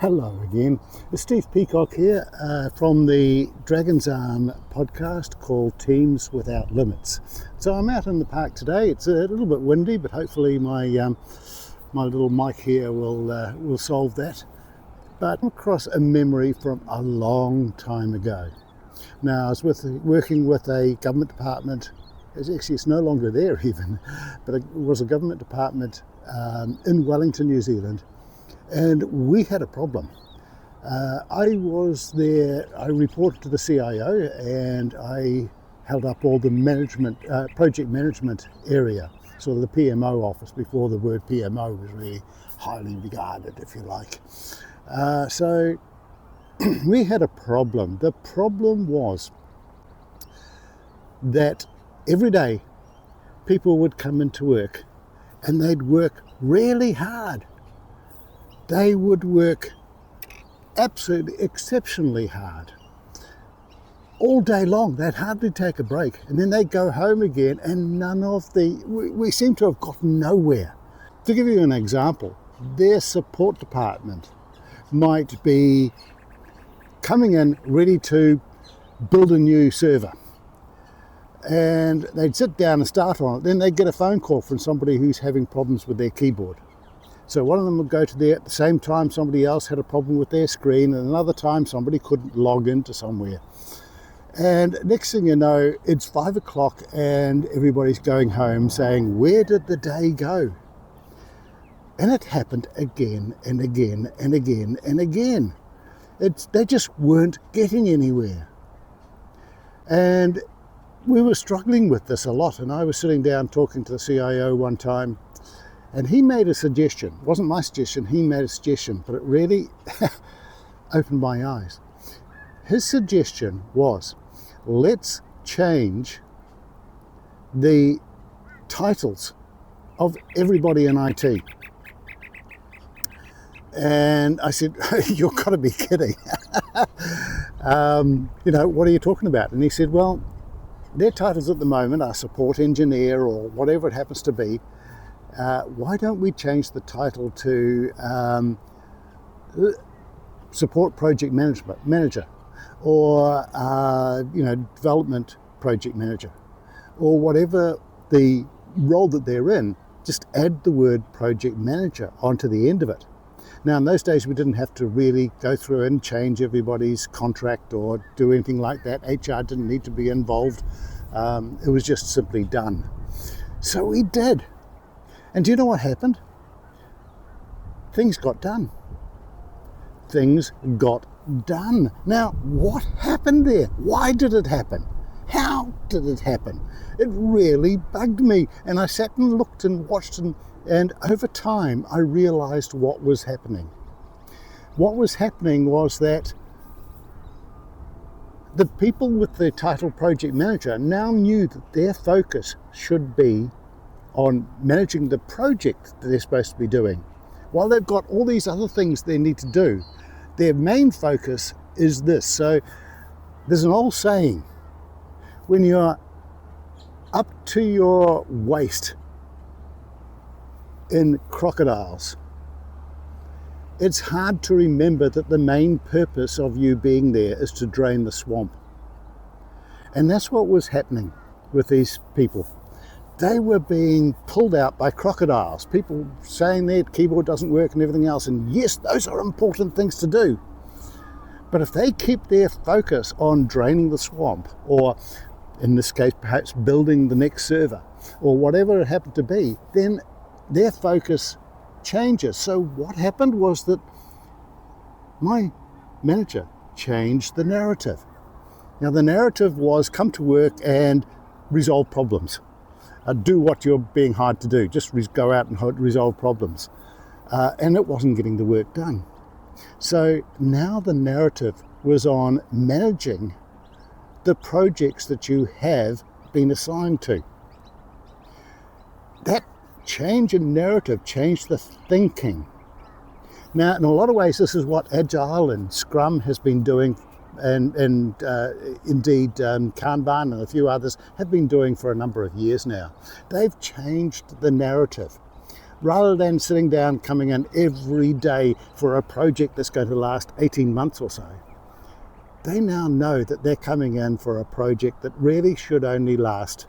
Hello again. It's Steve Peacock here from the Dragon's Arm podcast called Teams Without Limits. So I'm out in the park today. It's a little bit windy, but hopefully my little mic here will solve that. But I'm across a memory from a long time ago. Now I was working with a government department. It's no longer there even, but it was a government department in Wellington, New Zealand. And we had a problem. I was there, I reported to the CIO and I held up all the project management area, sort of the PMO office before the word PMO was really highly regarded, if you like. So we had a problem. The problem was that every day people would come into work and they'd work really hard. They would work absolutely exceptionally hard all day long. They'd hardly take a break, and then they'd go home again, and we seem to have gotten nowhere. To give you an example, their support department might be coming in ready to build a new server, and they'd sit down and start on it. Then they'd get a phone call from somebody who's having problems with their keyboard. So one of them would go to there at the same time somebody else had a problem with their screen, and another time somebody couldn't log into somewhere. And next thing you know, it's 5 o'clock and everybody's going home saying, where did the day go? And it happened again and again and again and again. They just weren't getting anywhere. And we were struggling with this a lot, and I was sitting down talking to the CIO one time. And he made a suggestion. It wasn't my suggestion, he made a suggestion, but it really opened my eyes. His suggestion was, let's change the titles of everybody in IT. And I said, you've got to be kidding. What are you talking about? And he said, well, their titles at the moment are support engineer or whatever it happens to be. Why don't we change the title to support project manager, or development project manager, or whatever the role that they're in? Just add the word project manager onto the end of it. Now, in those days, we didn't have to really go through and change everybody's contract or do anything like that. HR didn't need to be involved. It was just simply done. So we did. And do you know what happened? Things got done. Things got done. Now, what happened there? Why did it happen? How did it happen? It really bugged me. And I sat and looked and watched, and over time, I realized what was happening. What was happening was that the people with the title project manager now knew that their focus should be on managing the project that they're supposed to be doing. While they've got all these other things they need to do, their main focus is this. So there's an old saying, when you're up to your waist in crocodiles, it's hard to remember that the main purpose of you being there is to drain the swamp. And that's what was happening with these people. They were being pulled out by crocodiles, people saying their keyboard doesn't work and everything else. And yes, those are important things to do. But if they keep their focus on draining the swamp, or in this case, perhaps building the next server, or whatever it happened to be, then their focus changes. So what happened was that my manager changed the narrative. Now, the narrative was come to work and resolve problems. Do what you're being hired to do. Just go out and resolve problems. And it wasn't getting the work done. So now the narrative was on managing the projects that you have been assigned to. That change in narrative changed the thinking. Now, in a lot of ways, this is what Agile and Scrum has been doing, and indeed Kanban and a few others have been doing for a number of years now. They've changed the narrative. rather than sitting down, coming in every day for a project that's going to last 18 months or so. They now know that they're coming in for a project that really should only last,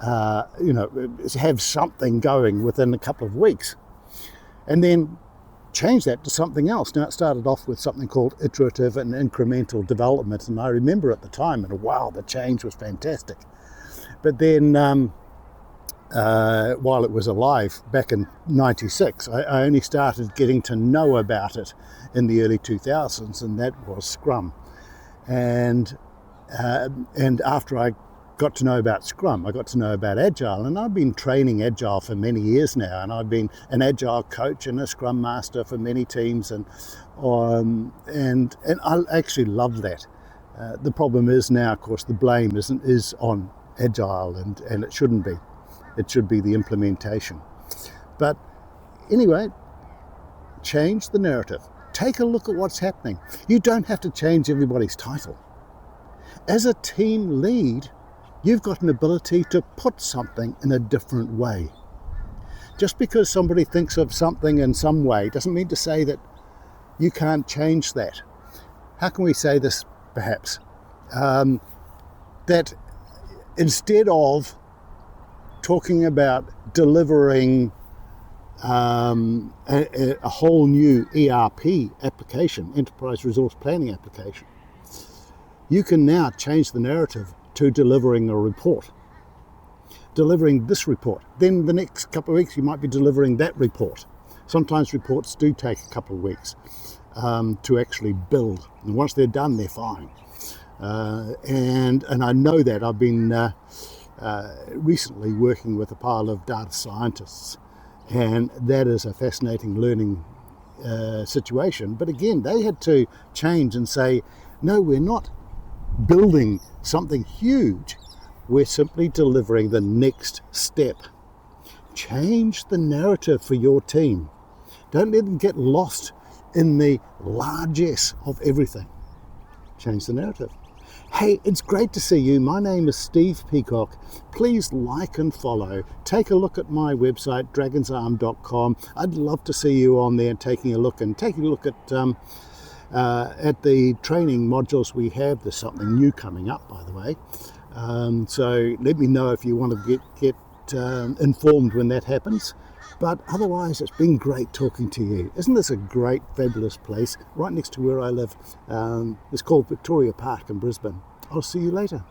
have something going within a couple of weeks. And then change that to something else. Now, it started off with something called iterative and incremental development, and I remember at the time, and wow, the change was fantastic. But then while it was alive back in 96, I only started getting to know about it in the early 2000s, and that was Scrum. And after I got to know about Scrum, I got to know about Agile, and I've been training Agile for many years now, and I've been an Agile coach and a Scrum master for many teams, and I actually love that. The problem is now, of course, the blame is on Agile, and it shouldn't be. It should be the implementation. But anyway, change the narrative. Take a look at what's happening. You don't have to change everybody's title. As a team lead, you've got an ability to put something in a different way. Just because somebody thinks of something in some way doesn't mean to say that you can't change that. How can we say this, perhaps? That instead of talking about delivering a whole new ERP application, enterprise resource planning application, you can now change the narrative to delivering a report, delivering this report. Then the next couple of weeks you might be delivering that report. Sometimes reports do take a couple of weeks to actually build, and once they're done, they're fine. And I know that. I've been recently working with a pile of data scientists, and that is a fascinating learning situation. But again, they had to change and say, no, we're not building something huge, we're simply delivering the next step. Change the narrative for your team. Don't let them get lost in the largesse of everything. Change the narrative. Hey, it's great to see you. My name is Steve Peacock. Please like and follow. Take a look at my website, dragonsarm.com. I'd love to see you on there taking a look at the training modules we have. There's something new coming up, by the way. So let me know if you want to get informed when that happens. But otherwise, it's been great talking to you. Isn't this a great, fabulous place right next to where I live? It's called Victoria Park in Brisbane. I'll see you later.